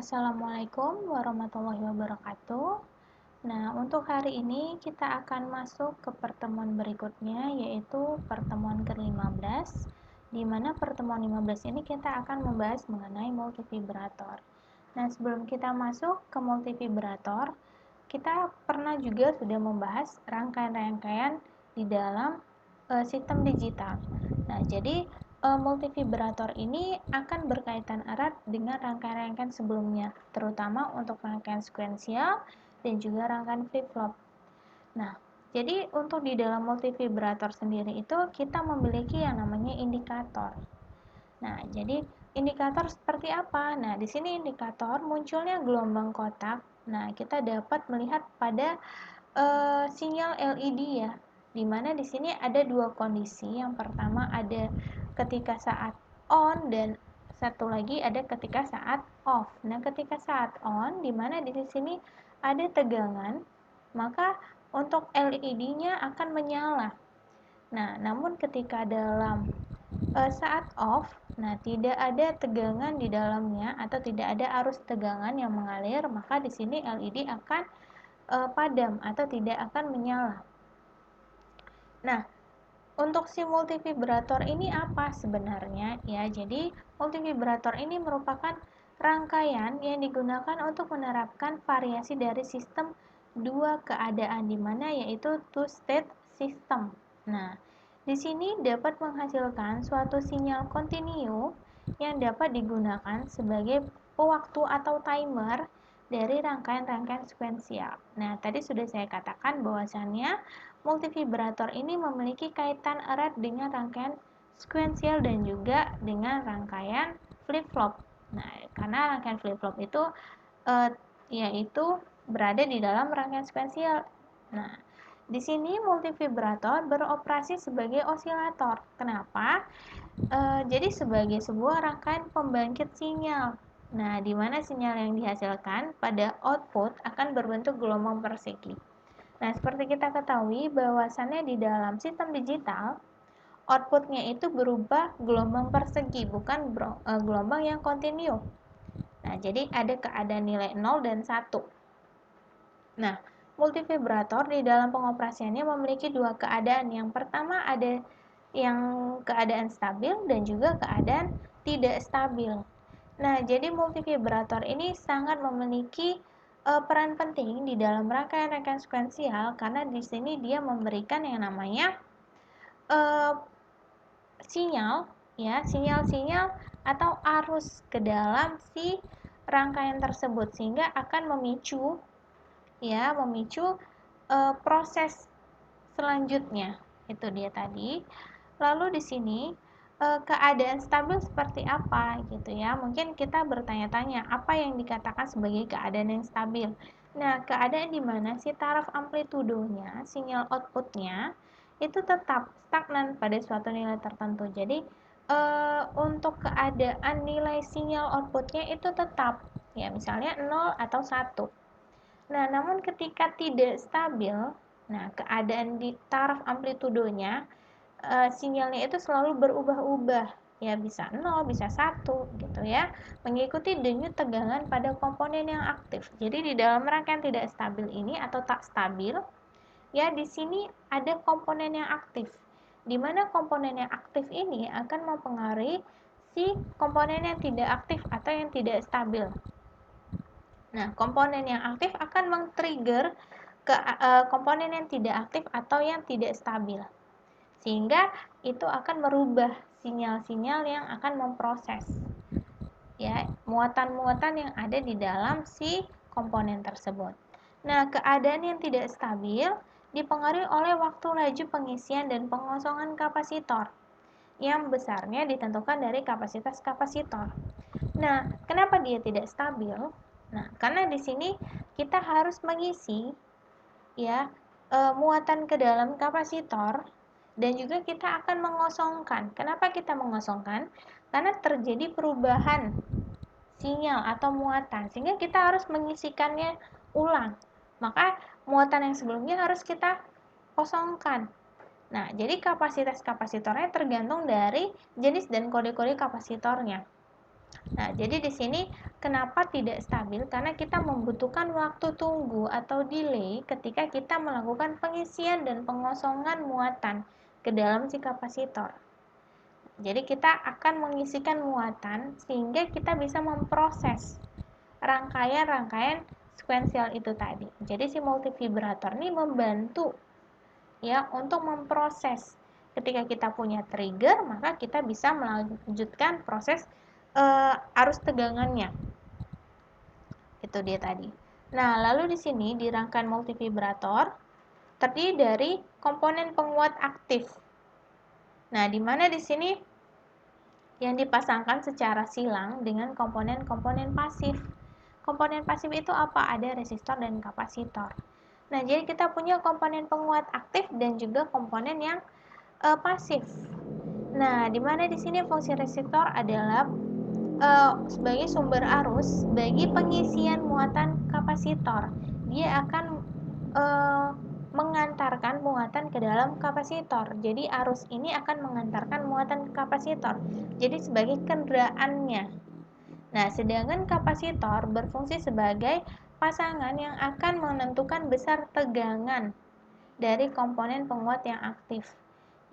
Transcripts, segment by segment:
Assalamualaikum warahmatullahi wabarakatuh. Nah, untuk hari ini kita akan masuk ke pertemuan berikutnya, yaitu pertemuan ke-15, di mana pertemuan 15 ini kita akan membahas mengenai multivibrator. Nah, sebelum kita masuk ke multivibrator, kita pernah juga sudah membahas rangkaian-rangkaian di dalam sistem digital. Nah, jadi multivibrator ini akan berkaitan erat dengan rangkaian-rangkaian sebelumnya, terutama untuk rangkaian sekuensial dan juga rangkaian flip-flop. Nah, jadi untuk di dalam multivibrator sendiri itu kita memiliki yang namanya indikator. Nah, jadi indikator seperti apa? Nah, di sini indikator munculnya gelombang kotak. Nah, kita dapat melihat pada sinyal LED ya, dimana di sini ada dua kondisi. Yang pertama ada ketika saat on dan satu lagi ada ketika saat off. Nah, ketika saat on, dimana di sini ada tegangan, maka untuk LED-nya akan menyala. Nah, namun ketika dalam saat off, nah tidak ada tegangan di dalamnya atau tidak ada arus tegangan yang mengalir, maka di sini LED akan padam atau tidak akan menyala. Nah, untuk si multivibrator ini apa sebenarnya? Ya, jadi multivibrator ini merupakan rangkaian yang digunakan untuk menerapkan variasi dari sistem dua keadaan di mana yaitu two state system. Nah, di sini dapat menghasilkan suatu sinyal kontinu yang dapat digunakan sebagai pewaktu atau timer dari rangkaian-rangkaian sekuensial. Nah, tadi sudah saya katakan bahwasannya multivibrator ini memiliki kaitan erat dengan rangkaian sekuensial dan juga dengan rangkaian flip-flop. Nah, karena rangkaian flip-flop itu yaitu berada di dalam rangkaian sekuensial. Nah, di sini multivibrator beroperasi sebagai osilator. Kenapa? Jadi sebagai sebuah rangkaian pembangkit sinyal. Nah, di mana sinyal yang dihasilkan pada output akan berbentuk gelombang persegi. Nah, seperti kita ketahui bahwasannya di dalam sistem digital, outputnya itu berubah gelombang persegi, bukan gelombang yang kontinu. Nah, jadi ada keadaan nilai 0 dan 1. Nah, multivibrator di dalam pengoperasiannya memiliki dua keadaan. Yang pertama ada yang keadaan stabil dan juga keadaan tidak stabil. Nah, jadi multivibrator ini sangat memiliki peran penting di dalam rangkaian-rangkaian sekuensial karena di sini dia memberikan yang namanya sinyal ya, sinyal-sinyal atau arus ke dalam si rangkaian tersebut sehingga akan memicu proses selanjutnya. Itu dia tadi. Lalu di sini keadaan stabil seperti apa gitu ya. Mungkin kita bertanya-tanya apa yang dikatakan sebagai keadaan yang stabil. Nah, keadaan di mana si taraf amplitudonya, sinyal outputnya itu tetap stagnan pada suatu nilai tertentu. Jadi untuk keadaan nilai sinyal outputnya itu tetap ya, misalnya 0 atau 1. Nah, namun ketika tidak stabil, nah keadaan di taraf amplitudonya sinyalnya itu selalu berubah-ubah, ya bisa 0, bisa 1 gitu ya, mengikuti denyut tegangan pada komponen yang aktif. Jadi di dalam rangkaian tidak stabil ini atau tak stabil, ya di sini ada komponen yang aktif, di mana komponen yang aktif ini akan mempengaruhi si komponen yang tidak aktif atau yang tidak stabil. Nah, komponen yang aktif akan men-trigger ke komponen yang tidak aktif atau yang tidak stabil. Sehingga itu akan merubah sinyal-sinyal yang akan memproses ya, muatan-muatan yang ada di dalam si komponen tersebut. Nah, keadaan yang tidak stabil dipengaruhi oleh waktu laju pengisian dan pengosongan kapasitor yang besarnya ditentukan dari kapasitas kapasitor. Nah, kenapa dia tidak stabil? Nah, karena di sini kita harus mengisi ya muatan ke dalam kapasitor dan juga kita akan mengosongkan. Kenapa kita mengosongkan? Karena terjadi perubahan sinyal atau muatan sehingga kita harus mengisikannya ulang. Maka muatan yang sebelumnya harus kita kosongkan. Nah, jadi kapasitas kapasitornya tergantung dari jenis dan kode-kode kapasitornya. Nah, jadi di sini kenapa tidak stabil? Karena kita membutuhkan waktu tunggu atau delay ketika kita melakukan pengisian dan pengosongan muatan ke dalam si kapasitor. Jadi kita akan mengisikan muatan sehingga kita bisa memproses rangkaian-rangkaian sekuensial itu tadi. Jadi si multivibrator ini membantu ya untuk memproses. Ketika kita punya trigger, maka kita bisa melanjutkan proses arus tegangannya. Itu dia tadi. Nah, lalu di sini di rangkaian multivibrator terdiri dari komponen penguat aktif. Nah, di mana di sini yang dipasangkan secara silang dengan komponen-komponen pasif. Komponen pasif itu apa? Ada resistor dan kapasitor. Nah, jadi kita punya komponen penguat aktif dan juga komponen yang pasif. Nah, di mana di sini fungsi resistor adalah sebagai sumber arus bagi pengisian muatan kapasitor. Dia akan mengantarkan muatan ke dalam kapasitor. Jadi arus ini akan mengantarkan muatan ke kapasitor. Jadi sebagai kendaraannya. Nah, sedangkan kapasitor berfungsi sebagai pasangan yang akan menentukan besar tegangan dari komponen penguat yang aktif.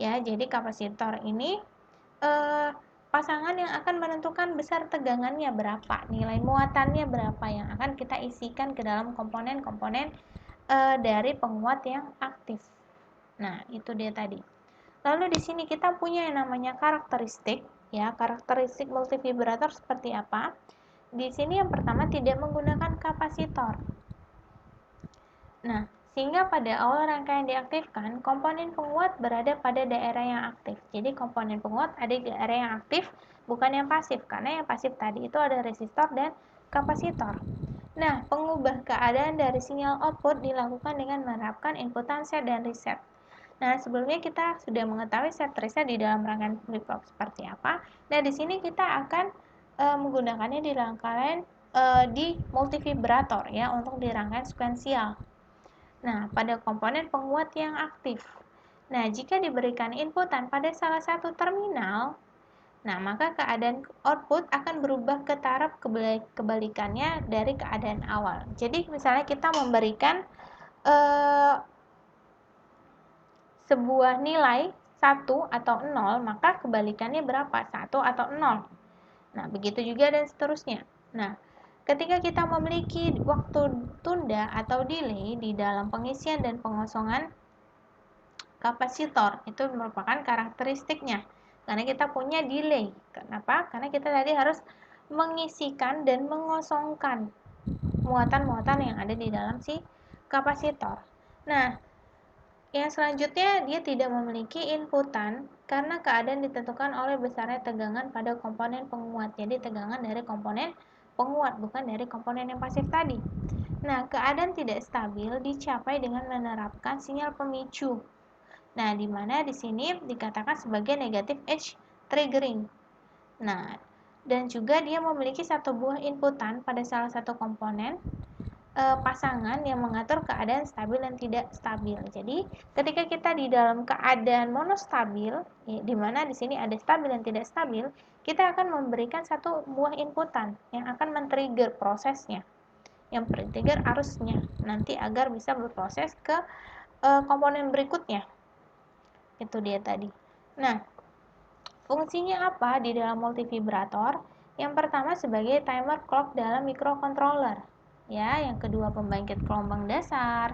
Ya, jadi kapasitor ini pasangan yang akan menentukan besar tegangannya berapa, nilai muatannya berapa yang akan kita isikan ke dalam komponen-komponen dari penguat yang aktif. Nah, itu dia tadi. Lalu di sini kita punya yang namanya karakteristik, ya. Karakteristik multivibrator seperti apa? Di sini yang pertama tidak menggunakan kapasitor. Nah, sehingga pada awal rangkaian diaktifkan, komponen penguat berada pada daerah yang aktif. Jadi komponen penguat ada di daerah yang aktif, bukan yang pasif. Karena yang pasif tadi itu ada resistor dan kapasitor. Nah, pengubah keadaan dari sinyal output dilakukan dengan menerapkan inputan set dan reset. Nah, sebelumnya kita sudah mengetahui set reset di dalam rangkaian flip-flop seperti apa. Nah, di sini kita akan menggunakannya di rangkaian di multivibrator ya untuk di rangkaian sekuensial. Nah, pada komponen penguat yang aktif. Nah, jika diberikan inputan pada salah satu terminal, nah, maka keadaan output akan berubah ke taraf kebalikannya dari keadaan awal. Jadi, misalnya kita memberikan sebuah nilai 1 atau 0, maka kebalikannya berapa? 1 atau 0. Nah, begitu juga dan seterusnya. Nah, ketika kita memiliki waktu tunda atau delay di dalam pengisian dan pengosongan kapasitor, itu merupakan karakteristiknya. Karena kita punya delay. Kenapa? Karena kita tadi harus mengisikan dan mengosongkan muatan-muatan yang ada di dalam si kapasitor. Nah, yang selanjutnya dia tidak memiliki inputan karena keadaan ditentukan oleh besarnya tegangan pada komponen penguat. Jadi tegangan dari komponen penguat bukan dari komponen yang pasif tadi. Nah, keadaan tidak stabil dicapai dengan menerapkan sinyal pemicu. Nah, di mana di sini dikatakan sebagai negative edge triggering. Nah, dan juga dia memiliki satu buah inputan pada salah satu komponen pasangan yang mengatur keadaan stabil dan tidak stabil. Jadi, ketika kita di dalam keadaan monostabil, ya, di mana di sini ada stabil dan tidak stabil, kita akan memberikan satu buah inputan yang akan men-trigger prosesnya, yang men-trigger arusnya nanti agar bisa berproses ke komponen berikutnya. Itu dia tadi. Nah, fungsinya apa di dalam multivibrator? Yang pertama sebagai timer clock dalam microcontroller. Ya, yang kedua pembangkit gelombang dasar.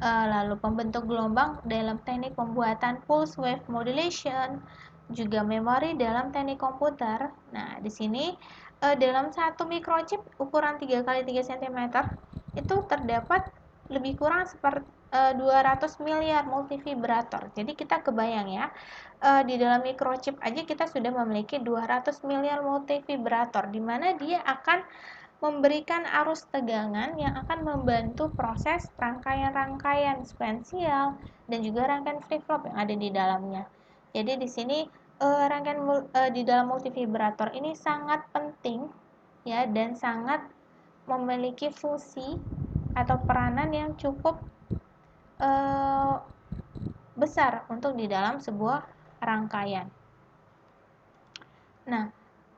Lalu pembentuk gelombang dalam teknik pembuatan pulse wave modulation, juga memori dalam teknik komputer. Nah, di sini dalam satu microchip ukuran 3x3 cm itu terdapat lebih kurang seperti 200 miliar multivibrator. Jadi kita kebayang ya, di dalam microchip aja kita sudah memiliki 200 miliar multivibrator, di mana dia akan memberikan arus tegangan yang akan membantu proses rangkaian-rangkaian sekuensial dan juga rangkaian flip-flop yang ada di dalamnya. Jadi di sini rangkaian di dalam multivibrator ini sangat penting ya dan sangat memiliki fungsi atau peranan yang cukup besar untuk di dalam sebuah rangkaian. Nah,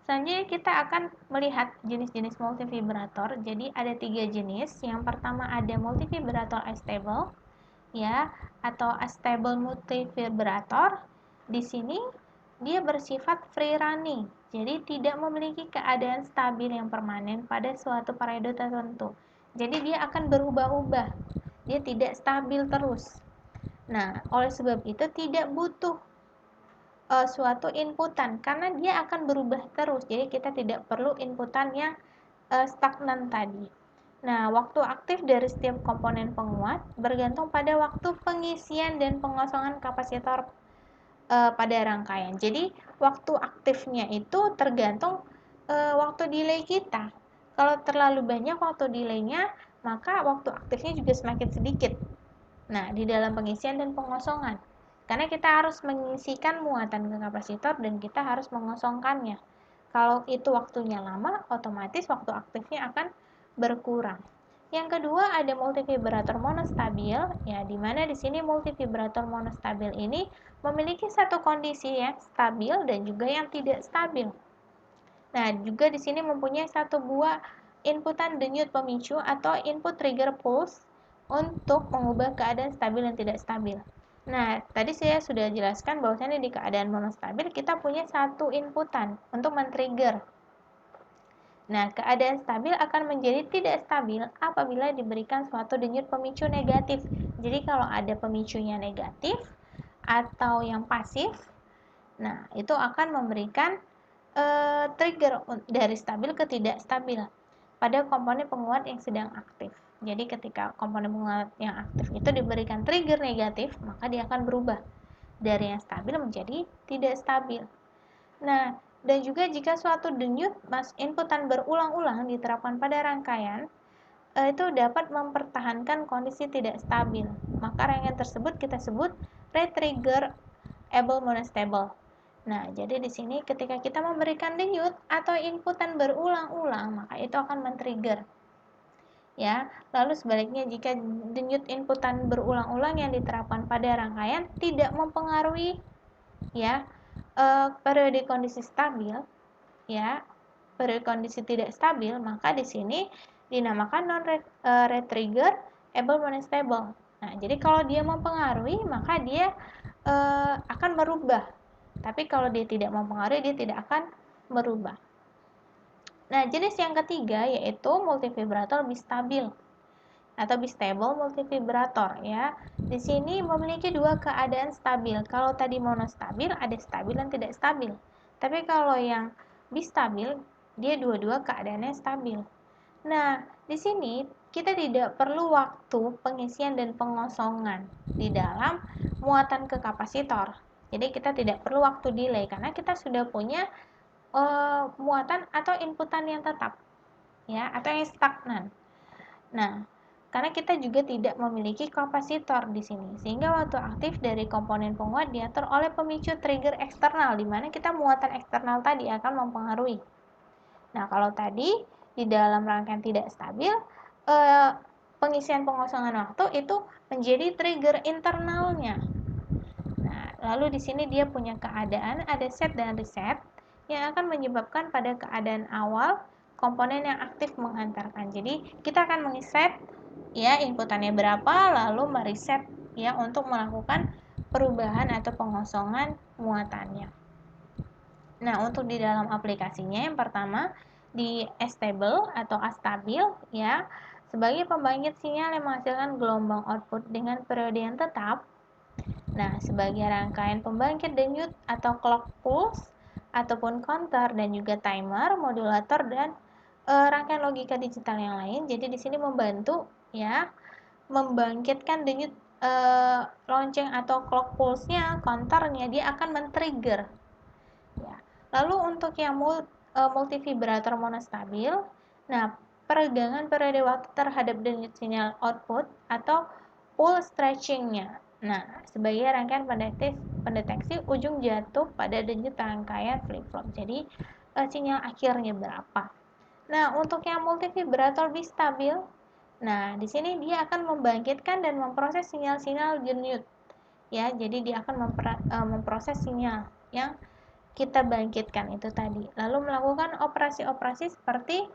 Selanjutnya kita akan melihat jenis-jenis multivibrator. Jadi ada 3 jenis. Yang pertama ada multivibrator astable, ya, atau astable multivibrator. Di sini dia bersifat free running. Jadi tidak memiliki keadaan stabil yang permanen pada suatu periode tertentu. Jadi dia akan berubah-ubah. Dia tidak stabil terus. Nah, oleh sebab itu tidak butuh suatu inputan karena dia akan berubah terus. Jadi kita tidak perlu inputan yang stagnan tadi. Nah, waktu aktif dari setiap komponen penguat bergantung pada waktu pengisian dan pengosongan kapasitor pada rangkaian. Jadi waktu aktifnya itu tergantung waktu delay kita. Kalau terlalu banyak waktu delaynya, maka waktu aktifnya juga semakin sedikit. Nah, di dalam pengisian dan pengosongan. Karena kita harus mengisikan muatan ke kapasitor dan kita harus mengosongkannya. Kalau itu waktunya lama, otomatis waktu aktifnya akan berkurang. Yang kedua ada multivibrator monostabil, ya, di mana di sini multivibrator monostabil ini memiliki satu kondisi yang stabil dan juga yang tidak stabil. Nah, juga di sini mempunyai satu buah inputan denyut pemicu atau input trigger pulse untuk mengubah keadaan stabil dan tidak stabil. Nah, tadi saya sudah jelaskan bahwasanya di keadaan monostabil kita punya satu inputan untuk men-trigger. Nah, keadaan stabil akan menjadi tidak stabil apabila diberikan suatu denyut pemicu negatif. Jadi kalau ada pemicunya negatif atau yang pasif, nah itu akan memberikan trigger dari stabil ke tidak stabil pada komponen penguat yang sedang aktif. Jadi ketika komponen penguat yang aktif itu diberikan trigger negatif, maka dia akan berubah dari yang stabil menjadi tidak stabil. Nah, dan juga jika suatu denyut inputan berulang-ulang diterapkan pada rangkaian, itu dapat mempertahankan kondisi tidak stabil. Maka rangkaian tersebut kita sebut retriggerable monostable. Nah, jadi di sini ketika kita memberikan denyut atau inputan berulang-ulang, maka itu akan men-trigger. Ya, lalu sebaliknya jika denyut inputan berulang-ulang yang diterapkan pada rangkaian tidak mempengaruhi, ya, periode kondisi stabil, ya, periode kondisi tidak stabil, maka di sini dinamakan non-retriggerable monostable. Nah, jadi kalau dia mempengaruhi, maka dia akan merubah. Tapi kalau dia tidak mempengaruhi, dia tidak akan merubah. Nah, jenis yang ketiga yaitu multivibrator bistabil atau bistable multivibrator, ya. Di sini memiliki dua keadaan stabil. Kalau tadi monostabil, ada stabil dan tidak stabil. Tapi kalau yang bistabil, dia dua-dua keadaannya stabil. Nah, di sini kita tidak perlu waktu pengisian dan pengosongan di dalam muatan ke kapasitor. Jadi kita tidak perlu waktu delay karena kita sudah punya muatan atau inputan yang tetap, ya, atau yang stagnan. Nah, karena kita juga tidak memiliki kapasitor di sini, sehingga waktu aktif dari komponen penguat diatur oleh pemicu trigger eksternal, di mana kita muatan eksternal tadi akan mempengaruhi. Nah, kalau tadi di dalam rangkaian tidak stabil, pengisian pengosongan waktu itu menjadi trigger internalnya. Nah, lalu di sini dia punya keadaan ada set dan reset yang akan menyebabkan pada keadaan awal komponen yang aktif menghantarkan. Jadi kita akan mengeset, ya, inputannya berapa, lalu mereset, ya, untuk melakukan perubahan atau pengosongan muatannya. Nah, untuk di dalam aplikasinya yang pertama di astable atau astabil, ya, sebagai pembangkit sinyal yang menghasilkan gelombang output dengan periode yang tetap. Nah, sebagai rangkaian pembangkit denyut atau clock pulse ataupun counter dan juga timer, modulator dan rangkaian logika digital yang lain. Jadi di sini membantu, ya, membangkitkan denyut lonceng atau clock pulse-nya, counternya dia akan men-trigger. Ya. Lalu untuk yang multivibrator monostabil, nah, peregangan periode waktu terhadap denyut sinyal output atau pulse stretching-nya. Nah, sebagai rangkaian pendeteksi ujung jatuh pada denyut rangkaian flip-flop. Jadi, sinyal akhirnya berapa. Nah, untuk yang multivibrator bistabil, nah, di sini dia akan membangkitkan dan memproses sinyal-sinyal denyut. Ya, jadi dia akan memproses sinyal yang kita bangkitkan itu tadi. Lalu melakukan operasi-operasi seperti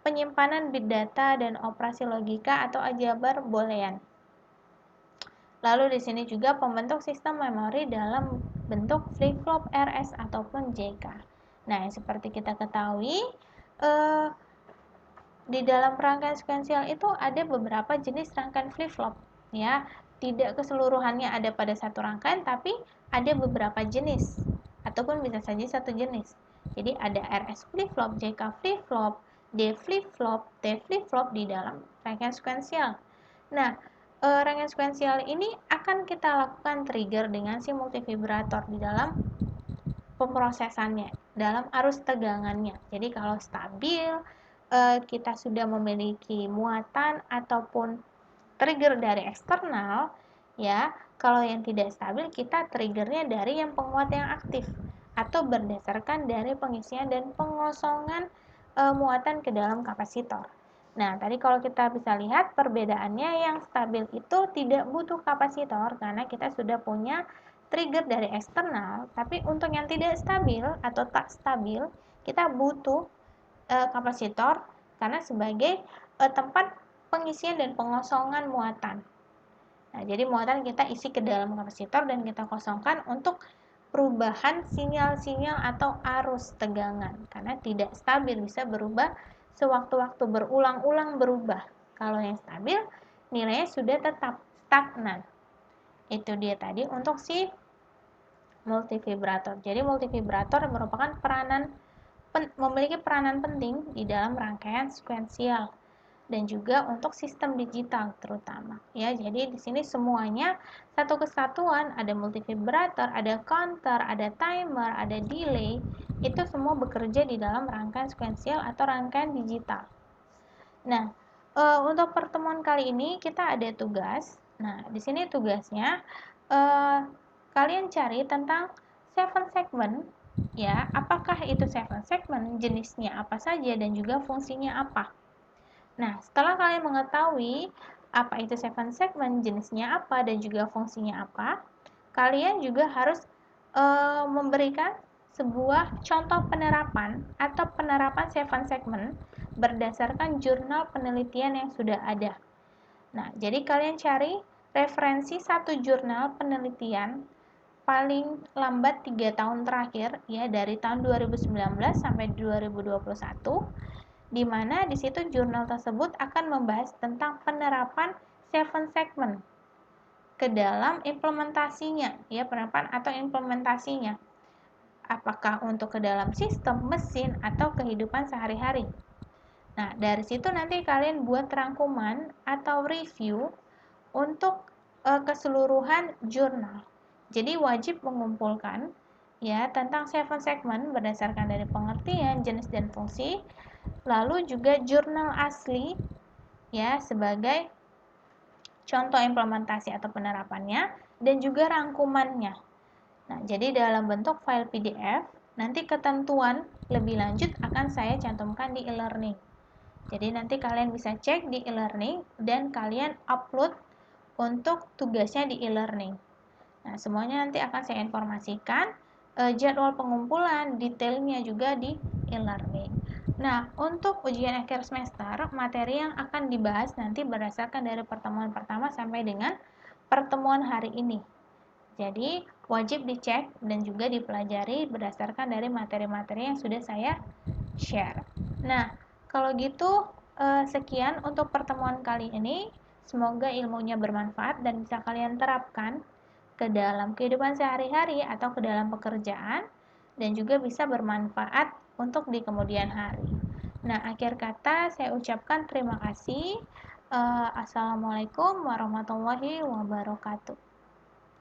penyimpanan bit data dan operasi logika atau aljabar boolean. Lalu di sini juga pembentuk sistem memori dalam bentuk flip-flop RS ataupun JK. Nah, seperti kita ketahui, di dalam rangkaian sekuensial itu ada beberapa jenis rangkaian flip-flop, ya. Tidak keseluruhannya ada pada satu rangkaian, tapi ada beberapa jenis, ataupun bisa saja satu jenis. Jadi ada RS flip-flop, JK flip-flop, D flip-flop, T flip-flop di dalam rangkaian sekuensial. Nah, rangkaian sekuensial ini akan kita lakukan trigger dengan si multivibrator di dalam pemrosesannya, dalam arus tegangannya. Jadi kalau stabil, kita sudah memiliki muatan ataupun trigger dari eksternal, ya. Kalau yang tidak stabil, kita triggernya dari yang penguat yang aktif atau berdasarkan dari pengisian dan pengosongan muatan ke dalam kapasitor. Nah, tadi kalau kita bisa lihat perbedaannya, yang stabil itu tidak butuh kapasitor karena kita sudah punya trigger dari eksternal, tapi untuk yang tidak stabil atau tak stabil, kita butuh kapasitor karena sebagai tempat pengisian dan pengosongan muatan. Nah, jadi muatan kita isi ke dalam kapasitor dan kita kosongkan untuk perubahan sinyal-sinyal atau arus tegangan, karena tidak stabil, bisa berubah sewaktu-waktu, berulang-ulang berubah. Kalau yang stabil, nilainya sudah tetap stagnan. Itu dia tadi untuk si multivibrator. Jadi multivibrator merupakan memiliki peranan penting di dalam rangkaian sekuensial dan juga untuk sistem digital terutama, ya. Jadi di sini semuanya satu kesatuan, ada multivibrator, ada counter, ada timer, ada delay, itu semua bekerja di dalam rangkaian sekuensial atau rangkaian digital. Nah, untuk pertemuan kali ini kita ada tugas. Nah, di sini tugasnya kalian cari tentang 7 segment, ya. Apakah itu 7 segment, jenisnya apa saja, dan juga fungsinya apa. Nah, setelah kalian mengetahui apa itu 7 segment, jenisnya apa, dan juga fungsinya apa, kalian juga harus memberikan sebuah contoh penerapan atau penerapan 7 segment berdasarkan jurnal penelitian yang sudah ada. Nah, jadi kalian cari referensi satu jurnal penelitian paling lambat 3 tahun terakhir, ya, dari tahun 2019 sampai 2021, di mana di situ jurnal tersebut akan membahas tentang penerapan 7 segment ke dalam implementasinya, ya, penerapan atau implementasinya. Apakah untuk ke dalam sistem, mesin, atau kehidupan sehari-hari. Nah, dari situ nanti kalian buat rangkuman atau review untuk keseluruhan jurnal. Jadi wajib mengumpulkan, ya, tentang 7 segment berdasarkan dari pengertian, jenis, dan fungsi. Lalu juga jurnal asli, ya, sebagai contoh implementasi atau penerapannya, dan juga rangkumannya. Nah, jadi dalam bentuk file PDF, nanti ketentuan lebih lanjut akan saya cantumkan di e-learning. Jadi nanti kalian bisa cek di e-learning dan kalian upload untuk tugasnya di e-learning. Nah, semuanya nanti akan saya informasikan, jadwal pengumpulan, detailnya juga di e-learning. Nah, untuk ujian akhir semester, materi yang akan dibahas nanti berdasarkan dari pertemuan pertama sampai dengan pertemuan hari ini. Jadi, wajib dicek dan juga dipelajari berdasarkan dari materi-materi yang sudah saya share. Nah, kalau gitu, sekian untuk pertemuan kali ini. Semoga ilmunya bermanfaat dan bisa kalian terapkan ke dalam kehidupan sehari-hari atau ke dalam pekerjaan, dan juga bisa bermanfaat untuk di kemudian hari. Nah, akhir kata saya ucapkan terima kasih. Assalamualaikum warahmatullahi wabarakatuh.